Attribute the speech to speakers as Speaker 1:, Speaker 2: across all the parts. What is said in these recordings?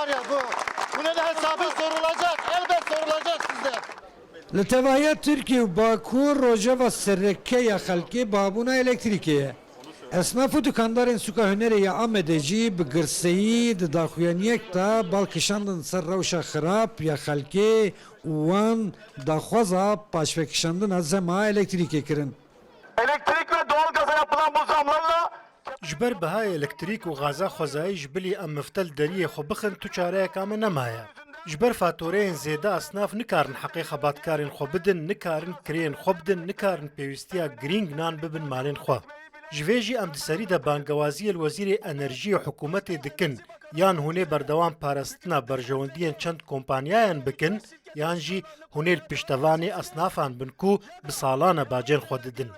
Speaker 1: var ya bunun hesabı sorulacak. Elbet sorulacak sizde.
Speaker 2: لتوهية تركيا وباكور روجا سركة يا خلقي بابونا إلكتريكية أصناف دكاندارين سوكا هنري آمدجي بقرسي داخوانيك تا بالكشاندن سر روشا خراب يا خلقي وان داخوزا باشفكشاندن هزما إلكتريكي كرن
Speaker 3: Elektrik ve doğalgaza yapılan bu zamlarla
Speaker 4: جبر بهای الکتریک و غازا خوزایی جبلی ام مفتل دریه خو بخن تو چاره کام نمایا جبر فاتورین زیده اصناف نکارن حقیق خباتکارین خو بدن نکارن کرین خو بدن نکارن پیوستیا گرینگ نان ببن مالین خو جویجی ام دسری د بانگوازی الوزیر انرژی و حکومت دکن یان هونه بردوام پارستنا برجوندین چند کمپانیایان بکن یان جی هونه الپشتوانی اصنافان بنکو بسالان باجر خود ددن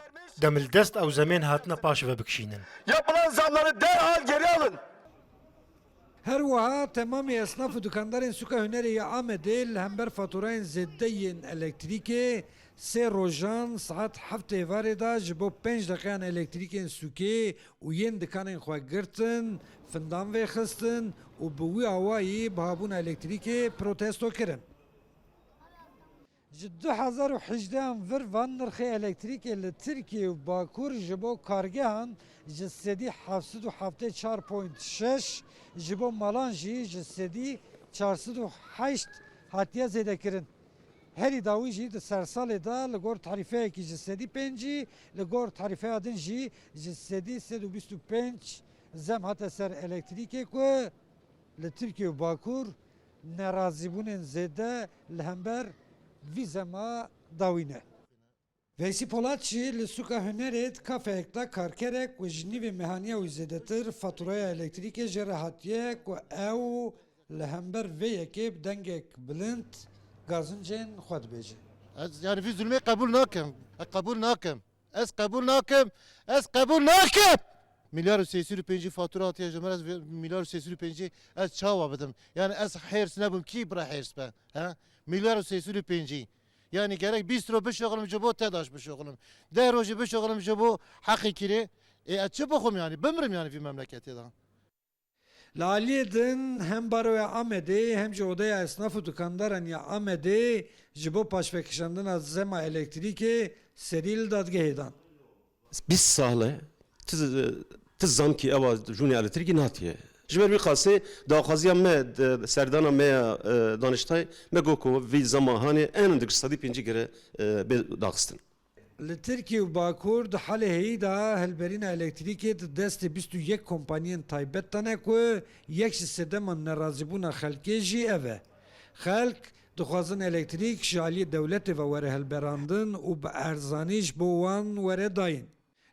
Speaker 4: دمل دست او زمین هاتنا پاش و بکشینن
Speaker 3: yapılan zamları derhal geri alın.
Speaker 2: هر وها تمام اصناف دکاندارین سوکا هنری آمده لهمبر فاتورین زدین الکتریکی سه روزان ساعت هفته واردا جبو 5 دقیقه الکتریکین سوکی و ین دکانین خواه گرتن فندان و خستن و بوی آوایی بهابون الکتریکی پروتستو کرن. جدو 2018 ور وان نرخی الکتریکی لترکیه و باکور جبو کارگهان جسدی 774.6 جبو مالانجی جسدی 408 هاتیه زیده کرن. هری داوی جی د سرسال دا لگور تعریفه کی جسدی 5 لگور تعریفه ادن جی جسدی 325 زم هات سر الکتریکی کو لترکیه و باکور نرازیبون زیده لهمبر ویزما داوینه. Veysi Polatçı Lusuka Hüneret kafekta karkerek ve jnivi mehaniye u zedetir faturaya elektrike jerahatiye ku ev lehember ve yekib dengek bilind gazıncen xwed bêje.
Speaker 1: Yani biz zulmü kabul nakim. Ez kabul nakim. Milyar sesli penci fatura atıyor cömert milyar sesli penci ez çava bedim. Yani ez hers nebum ki bra hers ben. Ha? Milyar sesli penci. Yani gerek bir sürü beşoğlum cebo tedaş beşoğlum. Deroji beşoğlum cebo hakikiri. Açı bakum yani. Bömrüm yani bir memleketi daha.
Speaker 2: Laliyedin hem baroya amede hem de odaya esnafı dukandaran ya amede jibo paşvekişandın az zema elektrike seril dadgehedan.
Speaker 5: Biz sahle tiz zamki eva juni elektriki natiye. Jber bir kase dağaziya me serdana me danıştay me goko vi zamahani en dikstadi pinci gere dağıstin.
Speaker 2: لترکیه و باکور د حال هیدا هلبرین الکتریکی د دست 21 کمپانیین تایبت تنه کو یک سدم نرازبون خلکی جی اوه خلق دخوازن الکتریک شالی دولت و وره هلبراندن و به ارزانیش بوان وره داین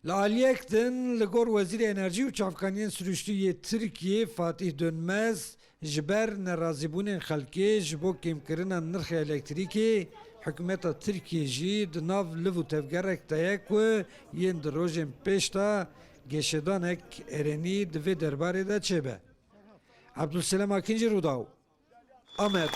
Speaker 2: لالیکتن لگور وزیر انرژی و چافکانین سرشتوی ترکیه فاتح دönmez جبر نرازبون خلکی جبو کم کرن نرخ الکتریکی حکومت ترکیه جی دناو لو تفگرک تایک و ین دروژن پیشتا گشدانک ارنی دوی درباره دا چه به عبدالسلام اکنجی روداو آمد